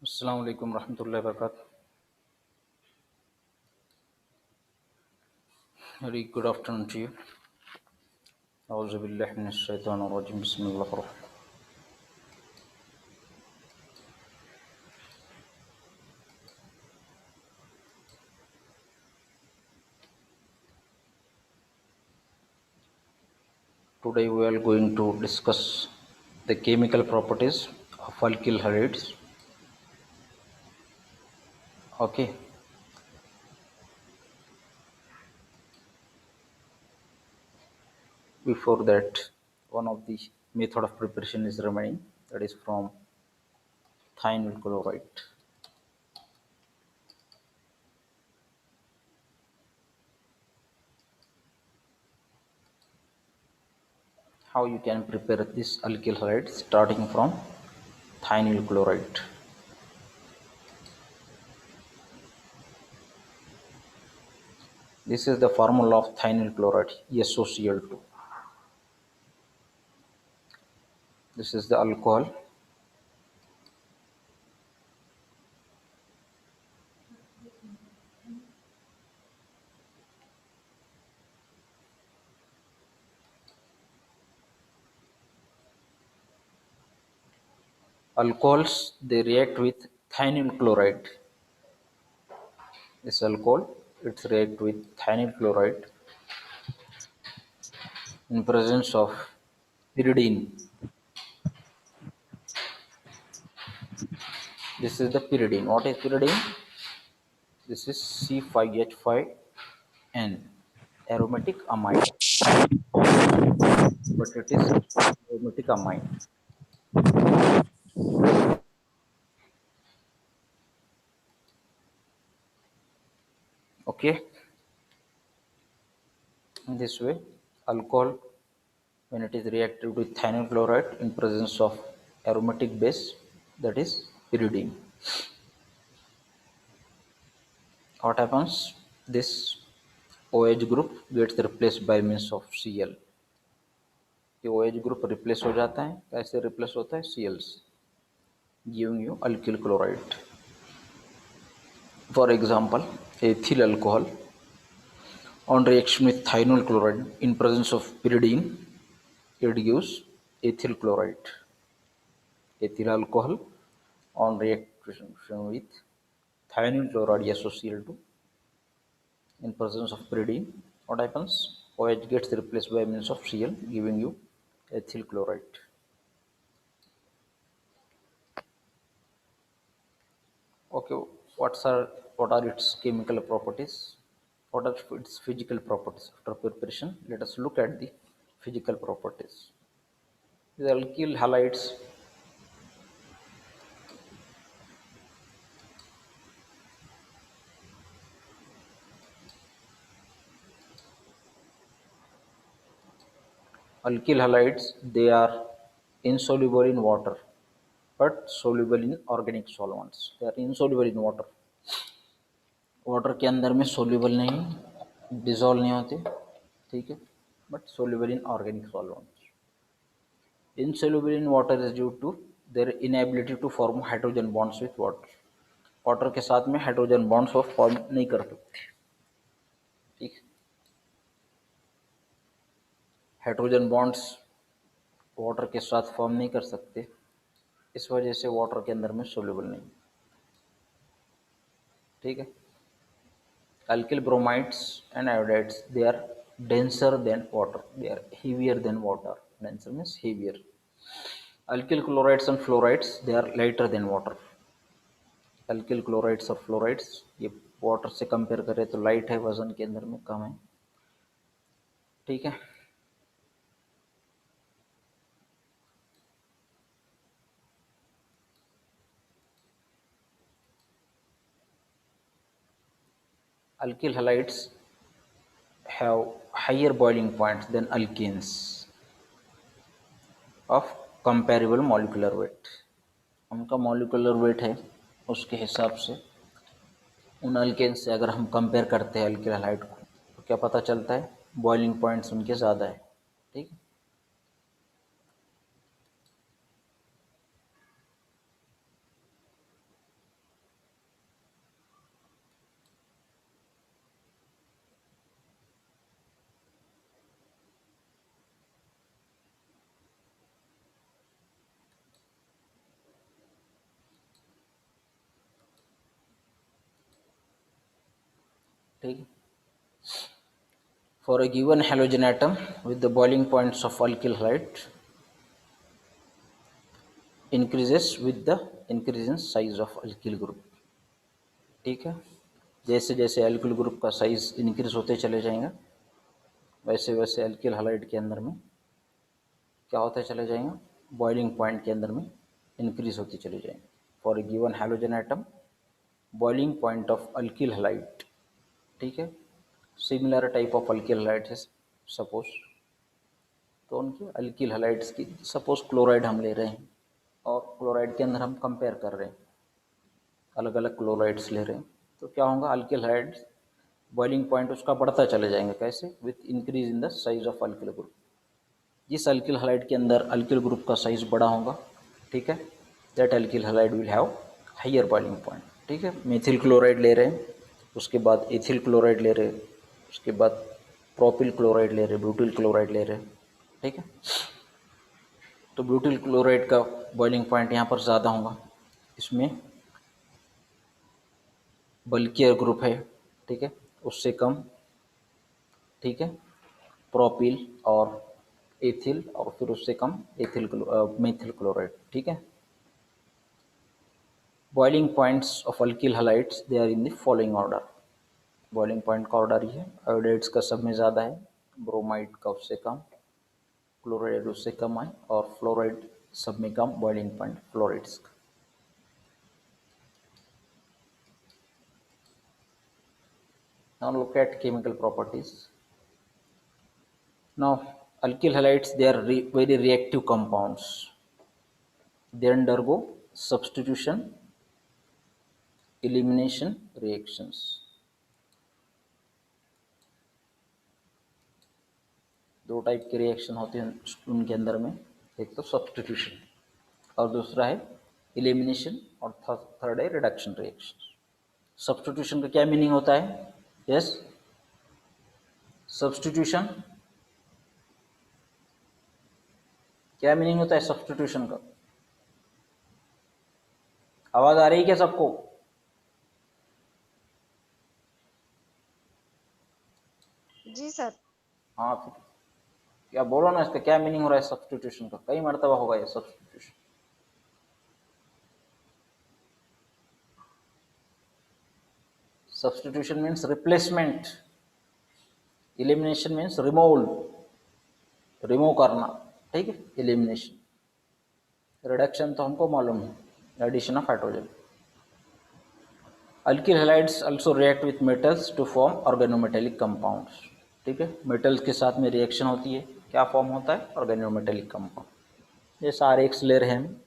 Assalamu alaikum rahmatullahi wabarakatuh. Very good afternoon to you. A'udhu billahi minash shaitanir rajim. Bismillahir rahmanir rahim. Today we are going to discuss the chemical properties of alkyl halides. Okay. Before that, one of the method of preparation is remaining. That is from thionyl chloride. How you can prepare this alkyl halide starting from thionyl chloride. This is the formula of thionyl chloride, SOCl2. This is the alcohol. Alcohols, they react with thionyl chloride. This alcohol, it react with thionyl chloride in presence of pyridine. This is the pyridine. What is pyridine? This is C5H5N, aromatic amide, but it is aromatic amide. Okay, in this way, alcohol, when it is reacted with thionyl chloride in presence of aromatic base, that is pyridine. What happens? This OH group gets replaced by means of Cl. ये OH group replace हो जाता है. कैसे replace होता है? Cl से, giving you alkyl chloride. For example, ethyl alcohol on reaction with thionyl chloride in presence of pyridine, it gives ethyl chloride. Ethyl alcohol on reaction with thionyl chloride SOCl2 in presence of pyridine, what happens? OH gets replaced by means of Cl, giving you ethyl chloride. Okay, what are its chemical properties? What are its physical properties? After preparation, let us look at the physical properties. The alkyl halides, they are insoluble in water but soluble in organic solvents. They are insoluble in water. Water के अंदर में soluble नहीं, dissolve नहीं होते, ठीक है, but soluble in organic solvents. Insoluble in water is due to their inability to form hydrogen bonds with water. Water के साथ में हाइड्रोजन बॉन्ड्स वो फॉर्म नहीं कर सकते, ठीक. हाइड्रोजन बॉन्ड्स वाटर के साथ फॉर्म नहीं कर सकते, इस वजह से वाटर के अंदर में सोल्यूबल नहीं, ठीक है. Alkyl bromides and iodides, they are denser than water, they are heavier than water. Denser means heavier. Alkyl chlorides and fluorides, they are lighter than water. Alkyl chlorides और fluorides ये water से compare करें तो light है, वजन के अंदर में कम है, ठीक है. Alkyl halides have higher boiling points than alkenes of comparable molecular weight. उनका molecular weight है, उसके हिसाब से उन अल्केन से अगर हम कंपेयर करते हैं अल्किल हैलाइड को तो क्या पता चलता है? बॉइलिंग पॉइंट्स उनके ज़्यादा है, ठीक है. ठीक है। For a given halogen atom with the boiling points of alkyl hide increases with the increase in size of alkyl group. ठीक है, जैसे जैसे अल्किल ग्रुप का साइज इंक्रीज होते चले जाएंगे वैसे वैसे अल्किल हाइड के अंदर में क्या होते चले जाएंगे, बॉइलिंग पॉइंट के अंदर में इंक्रीज होती चली जाएंगे। For a given halogen atom boiling point of alkyl hide, ठीक है, similar type of alkyl hide है सपोज, तो उनके अल्किल हाइड्स की सपोज क्लोराइड हम ले रहे हैं और क्लोराइड के अंदर हम कंपेयर कर रहे हैं, अलग अलग क्लोराइड्स ले रहे हैं, तो क्या होगा, अल्किल हाइड्स बॉइलिंग पॉइंट उसका बढ़ता चले जाएंगे। कैसे? With increase in the size of alkyl group. जिस अल्किल हाइड के अंदर अल्किल ग्रुप का साइज बड़ा होगा, ठीक है, that alkyl hide will have higher boiling point. ठीक है, मेथिल क्लोराइड ले रहे हैं, उसके बाद एथिल क्लोराइड ले रहे हैं, उसके बाद प्रोपिल क्लोराइड ले रहे हैं, ब्यूटिल क्लोराइड ले रहे हैं। ठीक है, तो ब्यूटिल क्लोराइड का बॉइलिंग पॉइंट यहाँ पर ज़्यादा होगा, इसमें बल्कियर ग्रुप है, ठीक है, उससे कम, ठीक है, प्रोपिल और एथिल और फिर उससे कम एथिल मेथिल क्लोराइड। ठीक है, boiling points of alkyl halides they are in the following order. Boiling point का ऑर्डर ही है, आयोडाइड्स का सब में ज़्यादा है, ब्रोमाइड का उससे कम, क्लोराइड उससे कम है और फ्लोराइड सब में कम बॉइलिंग पॉइंट फ्लोराइड्स का। Now look at chemical properties. Now alkyl halides, they are very reactive compounds. They undergo substitution, elimination reactions. दो टाइप के रिएक्शन होते हैं उनके अंदर में, एक तो सब्सटीट्यूशन और दूसरा है एलिमिनेशन और थर्ड है रिडक्शन रिएक्शन। सब्सटीट्यूशन का क्या मीनिंग होता है? यस, सब्सटीट्यूशन क्या मीनिंग होता है सब्सटीट्यूशन का? आवाज आ रही है क्या सबको? जी सर। हाँ, फिर क्या बोलो ना, इसका क्या मीनिंग हो रहा है सब्सटीट्यूशन का? कई मरतबा होगा ये substitution. Substitution means replacement, elimination means remove करना। ठीक है, एलिमिनेशन। रिडक्शन तो हमको मालूम है, addition of hydrogen. Alkyl halides also react with metals to form organometallic compounds. ठीक है, मेटल्स के साथ में रिएक्शन होती है, क्या फॉर्म होता है? Organometallic compound. जैसे RX ले रहे हैं हम,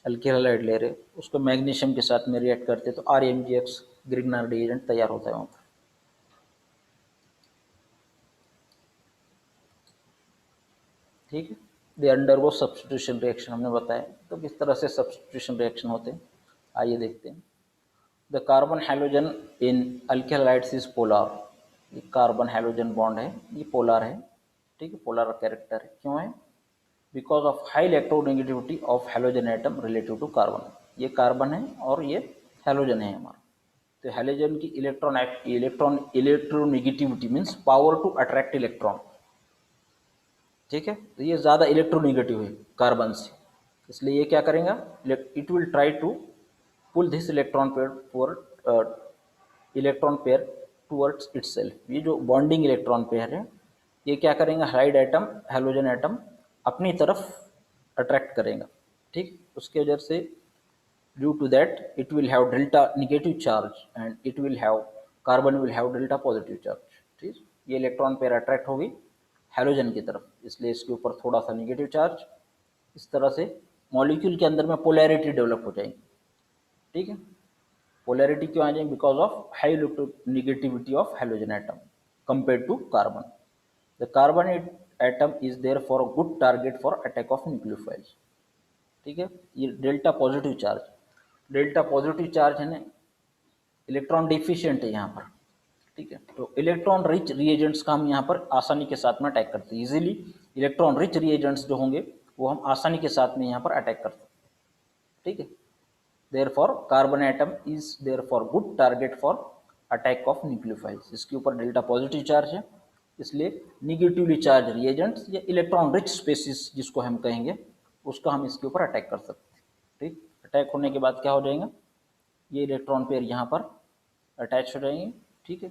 अल्किल हैलाइड ले रहे, उसको मैग्नीशियम के साथ में रिएक्ट करते तो RMgX ग्रिग्नर रिएजेंट तैयार होता है वहाँ पर। ठीक है, दे अंडरगो सब्स्टिट्यूशन रिएक्शन, हमने बताया। तो किस तरह से सब्स्टिट्यूशन रिएक्शन होते हैं, आइए देखते हैं। The carbon halogen in alkyl halides is polar. ये कार्बन हैलोजन बॉन्ड है, ये पोलर है। ठीक है, पोलर कैरेक्टर है, क्यों है? Because of high electronegativity of halogen atom relative to carbon. ये कार्बन है और ये हैलोजन है हमारा। तो हैलोजन की electronegativity means power to attract electron. ठीक है, तो ये ज़्यादा इलेक्ट्रोनेगेटिव है कार्बन से, इसलिए ये क्या करेगा, it will try to pull this electron pair towards itself. ये जो बॉन्डिंग इलेक्ट्रॉन पेयर है, ये क्या करेंगे, हाइड एटम, हैलोजन एटम अपनी तरफ अट्रैक्ट करेगा। ठीक, उसके वजह से due to that it will have delta negative charge and it will have, carbon will have delta positive charge. ठीक, ये इलेक्ट्रॉन पेयर अट्रैक्ट होगी हैलोजन की तरफ, इसलिए इसके ऊपर थोड़ा सा निगेटिव चार्ज। इस तरह से मॉलिक्यूल के अंदर में पोलैरिटी डेवलप हो जाएगी। ठीक है, पोलैरिटी क्यों आ जाएगी? Because of high negativity of halogen atom compare to carbon. The carbon atom is there for a good target for attack of nucleophiles. ठीक है, ये डेल्टा पॉजिटिव चार्ज है ना, इलेक्ट्रॉन डिफिशियंट है यहाँ पर। ठीक है, तो इलेक्ट्रॉन रिच रिएजेंट्स का हम यहाँ पर आसानी के साथ में अटैक करते हैं। इजीली इलेक्ट्रॉन रिच रिएजेंट्स जो होंगे वो हम आसानी के साथ में यहाँ पर अटैक करते हैं। ठीक है, therefore carbon atom is therefore good target for attack of nucleophiles. इसके ऊपर डेल्टा पॉजिटिव चार्ज है, इसलिए निगेटिवली चार्ज रिएजेंट्स या इलेक्ट्रॉन रिच स्पेसिस जिसको हम कहेंगे, उसका हम इसके ऊपर अटैक कर सकते हैं। ठीक, अटैक होने के बाद क्या हो जाएगा, ये इलेक्ट्रॉन पेयर यहाँ पर अटैच हो जाएंगे। ठीक है,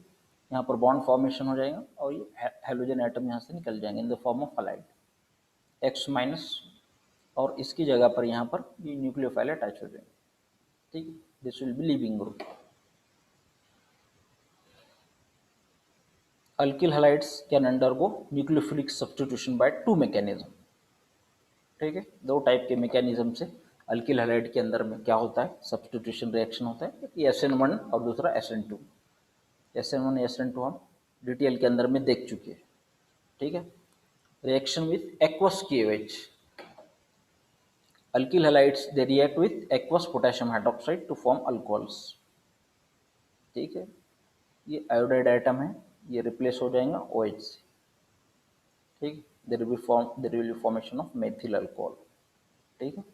यहाँ पर बॉन्ड फॉर्मेशन हो जाएगा और ये हेलोजन एटम यहाँ से निकल जाएंगे in the form of halide x minus, और इसकी जगह पर यहाँ पर ये न्यूक्लियोफाइल अटैच हो जाएंगे। ठीक है, this will be leaving group. Alkyl halides can undergo nucleophilic substitution by two mechanism. ठीक है, दो टाइप के मैकेनिज्म से अल्किल हैलाइड के अंदर में क्या होता है, सब्स्टिट्यूशन रिएक्शन होता है, एक SN1 और दूसरा SN2। SN1 SN2 हम डिटेल के अंदर में देख चुके हैं। ठीक है, reaction with aqueous KOH, alkyl halides they react with aqueous potassium hydroxide to form alcohols. ठीक है, ये आयोडाइड आइटम है, ये रिप्लेस हो जाएगा OH से। ठीक, there will be formation of methyl alcohol. ठीक है,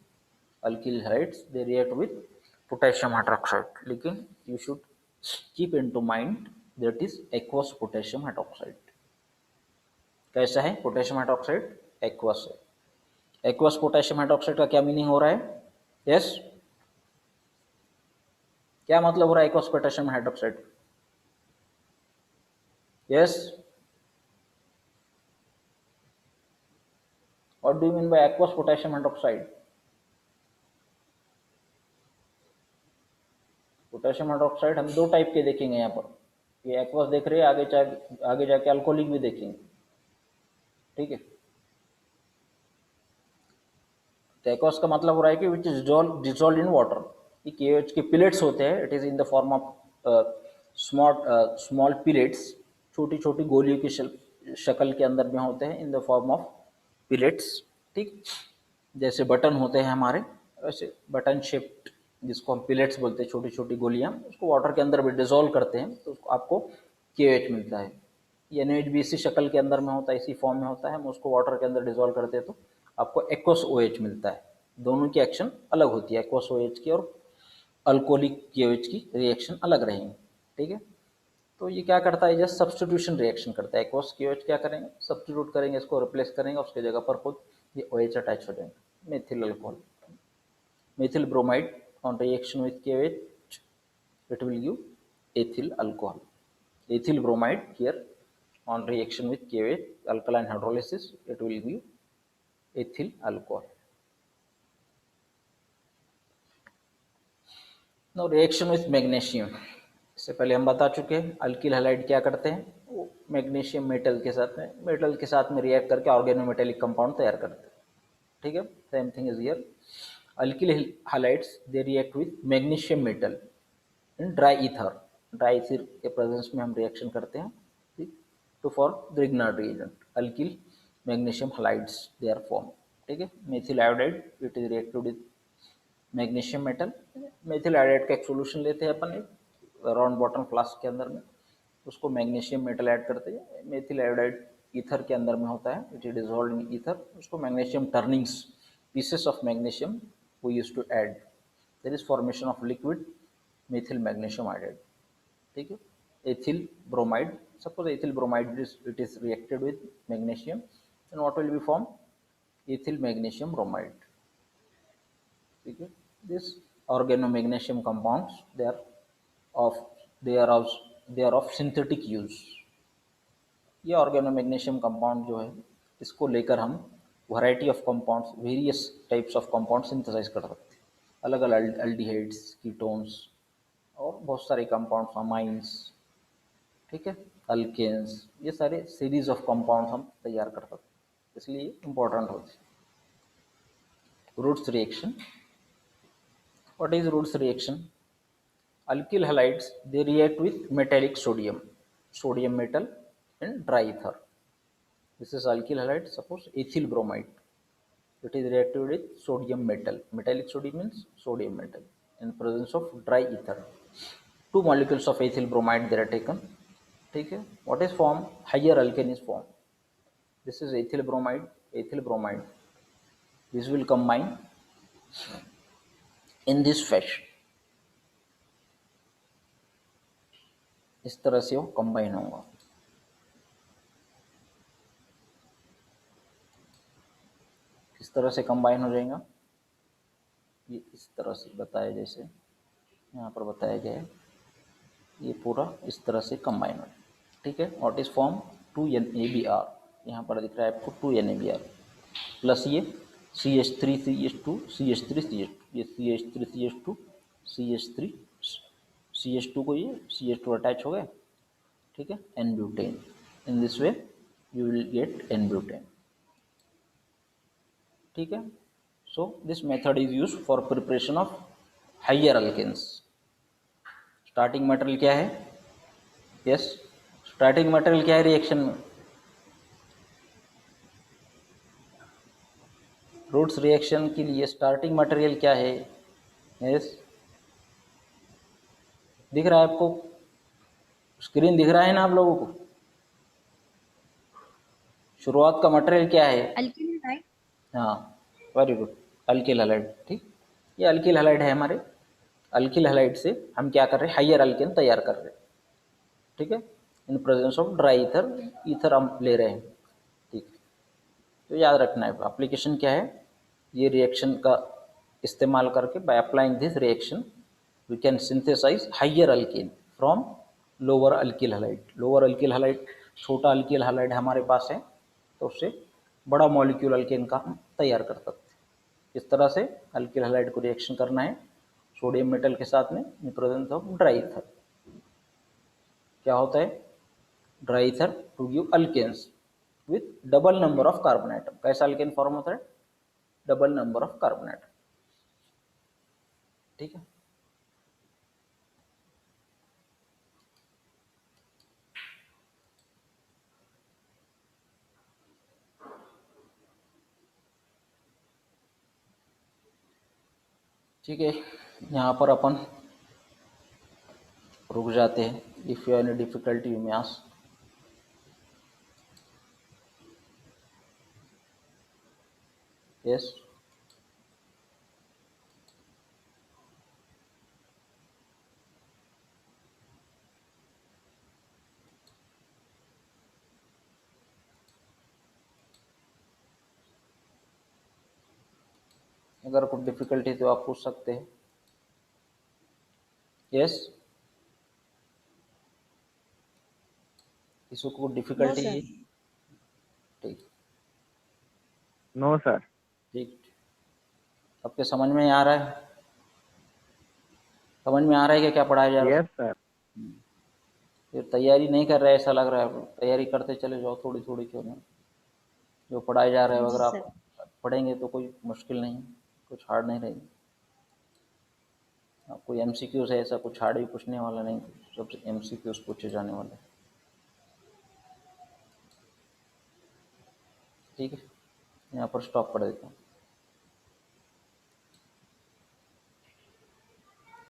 alkyl halides they react with potassium hydroxide, लेकिन you should keep into mind that is aqueous potassium hydroxide. कैसा है पोटेशियम हाइड्रोक्साइड, एक्वस है। एक्वस पोटेशियम हाइड्रोक्साइड का क्या मीनिंग हो रहा है, यस क्या मतलब हो रहा है aqueous potassium hydroxide, yes what do you mean by aqueous potassium hydroxide. Potassium hydroxide हम दो टाइप के देखेंगे यहाँ पर, ये एक्वस देख रहे हैं, आगे जाके अल्कोहलिक भी देखेंगे। ठीक है, तो एक्वस का मतलब हो रहा है कि which is dissolve in water. ये KOH के पिलेट्स होते हैं, it is in the form of small pellets, छोटी छोटी गोलियों की शक्ल के अंदर में होते हैं in the form of pellets. ठीक, जैसे बटन होते हैं हमारे, वैसे बटन शेप्ड जिसको हम पिलेट्स बोलते हैं, छोटी छोटी गोलियां, उसको वाटर के अंदर भी डिजोल्व करते हैं तो उसको आपको KOH मिलता है। ये NaOH भी इसी शक्ल के अंदर में होता है, इसी फॉर्म में होता है, हम उसको वाटर के अंदर डिजोल्व करते हैं तो आपको एक्वस OH मिलता है। दोनों की एक्शन अलग होती है, एक्वस OH की और अल्कोहलिक KOH की रिएक्शन अलग रहेंगी। ठीक है, तो ये क्या करता है, जस्ट सब्स्टिट्यूशन रिएक्शन करता है। एक्वस KOH क्या करेंगे, सब्स्टिट्यूट करेंगे, इसको रिप्लेस करेंगे, उसके जगह पर खुद ये OH अटैच हो जाएंगे, methyl alcohol, methyl bromide on reaction with KOH, it will give ethyl alcohol. Ethyl bromide here on reaction with KOH, alkaline hydrolysis, it will give ethyl alcohol. Now reaction with magnesium, इससे पहले हम बता चुके हैं alkyl halide क्या करते हैं, वो मैग्नीशियम मेटल के साथ में रिएक्ट करके ऑर्गेनोमेटेलिक कंपाउंड तैयार करते हैं। ठीक है, same thing is here, alkyl halides they react with magnesium metal in dry ether के प्रेजेंस में हम रिएक्शन करते हैं। ठीक, to form Grignard reagent, alkyl magnesium halides they are form. ठीक है, methyl iodide it is reacted with magnesium metal. Methyl iodide का एक सोल्यूशन लेते हैं अपन, एक राउंड बॉटम फ्लास्क के अंदर में, उसको मैग्नीशियम मेटल ऐड करते हैं। मेथिल आयोडाइड ईथर के अंदर में होता है, it is dissolve in ether, उसको magnesium turnings, pieces of magnesium we use to add, there is formation of liquid methyl magnesium iodide. ठीक है, ethyl bromide, suppose ethyl bromide it is reacted with magnesium, then what will be formed, ethyl magnesium bromide. ठीक है, this organomagnesium compounds of they are of synthetic use। ये ऑर्गेनोमैग्नीशियम compound जो है, इसको लेकर हम variety of compounds, various types of compound synthesize कर सकते हैं, अलग अलग अल्डिहाइड्स, कीटोन्स और बहुत सारे कंपाउंड्स, अमाइंस, ठीक है, अल्केन्स, ये सारे सीरीज ऑफ कंपाउंड्स हम तैयार कर सकते हैं, इसलिए इम्पोर्टेंट होती है। Wurtz reaction, what is Wurtz reaction, alkyl halides they react with metallic sodium metal in dry ether. This is alkyl halide, suppose ethyl bromide. It is reacted with sodium metal. Metallic sodium means sodium metal in presence of dry ether. Two molecules of ethyl bromide they are taken. ठीक है, what is formed? Higher alkane is formed. This is ethyl bromide. This will combine in this fashion. इस तरह से वो combine होगा। किस तरह से कंबाइन हो जाएगा, ये इस तरह से बताया, जैसे यहाँ पर बताया गया है, ये पूरा इस तरह से कंबाइन हो जाएगा। ठीक है, व्हाट इज फॉर्म 2NaBr, यहाँ पर दिख रहा है आपको 2NaBr प्लस ये CH3CH2 CH3 CH2, ये CH3 CH2 CH3 CH2 को ये CH2 अटैच हो गया। ठीक है, n butane, in this way you will get n butane. ठीक है, so this method is use for preparation of higher alkanes. Starting material क्या है, यस स्टार्टिंग मटेरियल क्या है रिएक्शन में, रूट्स रिएक्शन के लिए स्टार्टिंग मटेरियल क्या है, यस दिख रहा है आपको, स्क्रीन दिख रहा है ना आप लोगों को, शुरुआत का मटेरियल क्या है, अल्किल हाइड। हाँ वेरी गुड, अल्किल हैलाइड। ठीक, ये अल्किल हैलाइड है हमारे, अल्किल हैलाइड से हम क्या कर रहे हैं, हाइयर अल्केन तैयार कर रहे हैं। ठीक है, इन presence of dry ether, ether हम ले रहे हैं। ठीक, तो याद रखना है एप्लीकेशन क्या है, ये रिएक्शन का इस्तेमाल करके by applying this reaction we can synthesize higher alkane from lower alkyl halide. Lower alkyl halide, छोटा अल्किल हैलाइड हमारे पास है, तो उससे बड़ा मॉलिक्यूल अल्केन का हम तैयार कर सकते हैं। इस तरह से अल्किल हैलाइड को रिएक्शन करना है सोडियम मेटल के साथ में in presence of dry ether. क्या होता है, dry ether to give alkanes with double number of carbon atom. कैसा अल्केन फॉर्म होता है, double number of carbon atom. ठीक है, ठीक है, यहाँ पर अपन रुक जाते हैं। If you any difficulty you may ask. Yes, अगर कुछ डिफिकल्टी तो आप पूछ सकते हैं। यस, किसी को नो डिफिकल्टी है, सर। ठीक नो सर। ठीक, आपके समझ में आ रहा है, समझ में आ रहा है कि क्या पढ़ाया जा रहा है। Yes sir. फिर तैयारी नहीं कर रहे ऐसा लग रहा है, तैयारी करते चले जाओ थोड़ी थोड़ी, क्यों नहीं, जो पढ़ाया जा रहा है जी अगर सर। आप पढ़ेंगे तो कोई मुश्किल नहीं, कुछ हार्ड नहीं रहेगी। आप कोई MCQ है ऐसा कुछ हार्ड भी पूछने वाला नहीं, सबसे MCQs पूछे जाने वाले। ठीक है, यहाँ पर स्टॉप कर देता हूँ।